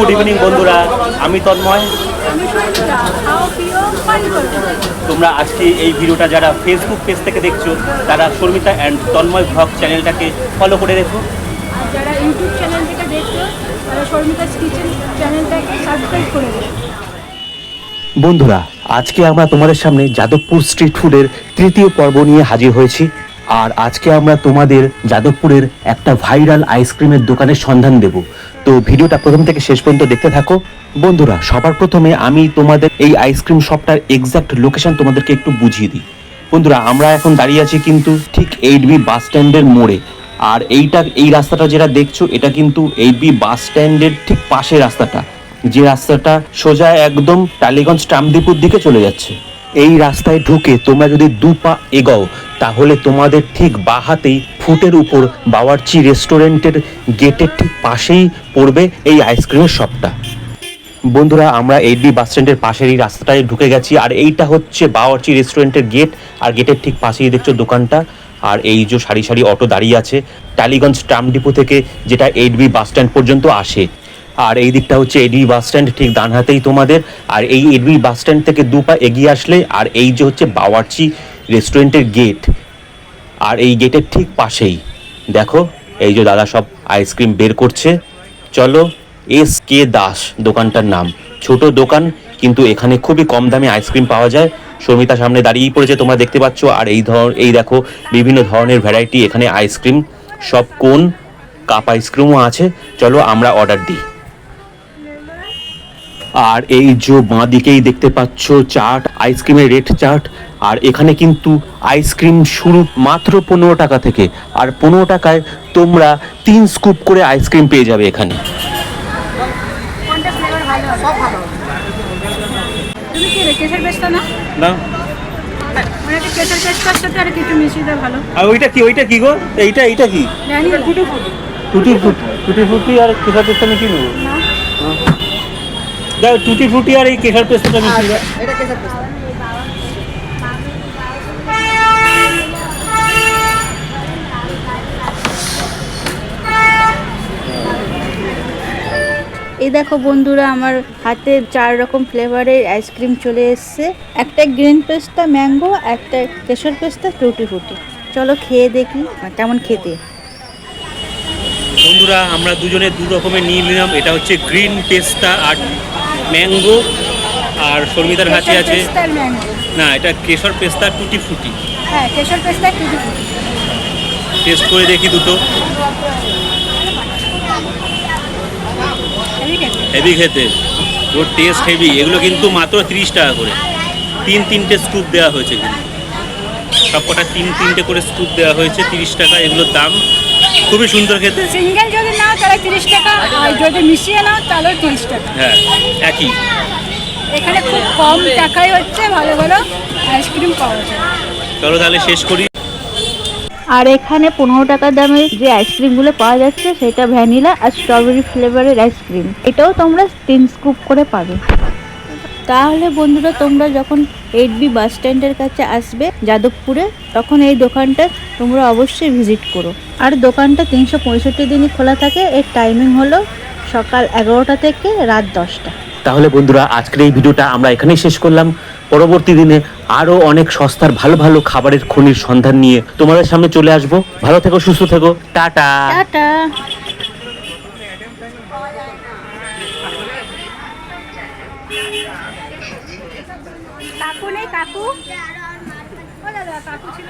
Good evening বন্ধুরা, আমি তন্ময়। তোমরা আজকে এই ভিডিওটা যারা ফেসবুক পেজ থেকে দেখছো তারা শর্মিতা অ্যান্ড তন্ময় ভ্লগ চ্যানেলটাকে ফলো করে রেখো। আর যারা ইউটিউব চ্যানেল থেকে দেখছো তারা শর্মিতাস কিচেন চ্যানেলটাকে সাবস্ক্রাইব করে দেবে। বন্ধুরা, আজকে আমরা তোমাদের সামনে যাদবপুর স্ট্রিট ফুডের তৃতীয় পর্ব নিয়ে হাজির হয়েছি। আর আজকে আমরা তোমাদের যাদবপুরের একটা ভাইরাল আইসক্রিমের দোকানের সন্ধান দেব। তো ভিডিওটা প্রথম থেকে শেষ পর্যন্ত দেখতে থাকো। বন্ধুরা, সবার প্রথমে আমি তোমাদের এই আইসক্রিম শপটার এক্সাক্ট লোকেশন তোমাদেরকে একটু বুঝিয়ে দিই। বন্ধুরা, আমরা এখন দাঁড়িয়ে আছি কিন্তু ঠিক 8B বাস স্ট্যান্ডের মোড়ে। আর এই রাস্তাটা যেটা দেখছো এটা কিন্তু 8B বাস স্ট্যান্ডের ঠিক পাশে রাস্তাটা, যে রাস্তাটা সোজা একদম টালিগঞ্জ ট্রামডিপুর দিকে চলে যাচ্ছে। এই রাস্তায় ঢুকে তোমরা যদি 2 পা এগোও তাহলে তোমাদের ঠিক বাঁ হাতেই ফুটের উপর বাওয়ার্চি রেস্টুরেন্টের গেটের ঠিক পাশেই পড়বে এই আইসক্রিমের শপটা। বন্ধুরা, আমরা 8B বাস স্ট্যান্ডের পাশের এই রাস্তাটায় ঢুকে গেছি। আর এইটা হচ্ছে বাওয়ার্চি রেস্টুরেন্টের গেট। আর গেটের ঠিক পাশেই দেখছো দোকানটা। আর এই যে সারি সারি অটো দাঁড়িয়ে আছে টালিগঞ্জ ট্রামডিপো থেকে, যেটা 8B বাস স্ট্যান্ড পর্যন্ত আসে। আর এই দিকটা হচ্ছে 8B বাস স্ট্যান্ড, ঠিক ডান হাতেই তোমাদের। আর এই 8B বাস স্ট্যান্ড থেকে 2 পা এগিয়ে আসলে আর এই যে হচ্ছে বাওয়ার্চি রেস্টুরেন্টের গেট। আর এই গেটের ঠিক পাশেই দেখো এই যে দাদা সব আইসক্রিম বের করছে। চলো, SK দাস দোকানটার নাম। ছোট দোকান, কিন্তু এখানে খুবই কম দামে আইসক্রিম পাওয়া যায়। শর্মিতা সামনে দাঁড়িয়েই পড়েছে, তোমরা দেখতে পাচ্ছ। আর এই দেখো বিভিন্ন ধরনের ভ্যারাইটি এখানে আইসক্রিম, সব কোন কাপ আইসক্রিমও আছে। চলো আমরা অর্ডার দিই। আর এই যে বাঁ দিকেই দেখতে পাচ্ছ চাট, আইসক্রিমের রেট চাট। আর এখানে কিন্তু আইসক্রিম শুরু মাত্র 15 টাকা থেকে। আর 15 টাকায় তোমরা 3 স্কুপ করে আইসক্রিম পেয়ে যাবে এখানে। কোনটা ফ্লেভার ভালো? সব ভালো। তুমি কি কেশর পেস্তা না? না, মানে কেশর পেস্তার সাথে আর কিছু মিশিয়ে দাও ভালো। আর ওইটা কি গো? এইটা কি? জানি না। টুটি ফ্রুটি আর কেশর পেস্তা মিশিয়ে নেবো। না, দাও টুটি ফ্রুটি আর এই কেশর পেস্তাটা মিশিয়ে দাও। এটা কেশর পেস্তা। এই দেখো বন্ধুরা, আমার হাতে 4 রকম ফ্লেভারের আইসক্রিম চলে এসেছে। একটা গ্রিন পেস্তা ম্যাঙ্গো, একটা কেশর পেস্তা, টুটি ফ্রুটি। চলো খেয়ে দেখি কেমন খেতে। বন্ধুরা, আমরা দুজনে 2 রকমের নিয়ে নিলাম। এটা হচ্ছে গ্রিন পেস্তা আর ম্যাঙ্গো। আর শর্মিতার হাতে আছে না, এটা কেশর পেস্তা টুটি ফ্রুটি। হ্যাঁ, কেশর পেস্তা টুটি ফ্রুটি। টেস্ট করে দেখি দুটো। হেভি খেতে, ওর টেস্ট হেভি। এগুলো কিন্তু মাত্র 30 টাকা করে। 3-3টে স্কুপ দেওয়া হয়েছে, কিন্তু সব কটা 3-3টে করে স্কুপ দেওয়া হয়েছে। 30 টাকা এগুলোর দাম। খুবই সুন্দর খেতে। সিঙ্গেল যদি নাও তাহলে 30 টাকা, আর যদি মিশিয়ে নাও তাহলে 30 টাকা। হ্যাঁ, একই। এখানে খুব কম টাকায় হচ্ছে ভালো ভালো আইসক্রিম পাওয়া যায়। চলো তাহলে শেষ করি। আর এখানে 15 টাকা দামের যে আইসক্রিমগুলো পাওয়া যাচ্ছে সেটা ভ্যানিলা আর স্ট্রবেরি ফ্লেভারের আইসক্রিম। এটাও তোমরা 3 স্কুপ করে পাবে। তাহলে বন্ধুরা, তোমরা যখন 8B বাস স্ট্যান্ডের কাছে আসবে যাদবপুরে, তখন এই দোকানটা তোমরা অবশ্যই ভিজিট করো। আর দোকানটা 365 দিনই খোলা থাকে। এর টাইমিং হলো সকাল 11টা থেকে রাত 10টা। তাহলে বন্ধুরা, আজকের এই ভিডিওটা আমরা এখানেই শেষ করলাম। পরবর্তী দিনে আরো অনেক সস্তার ভালো ভালো খাবারের খনির সন্ধান নিয়ে তোমাদের সামনে চলে আসবো। ভালো থেকো, সুস্থ থেকো, টাটা টাটা। কাকু নেই? কাকু ছিল।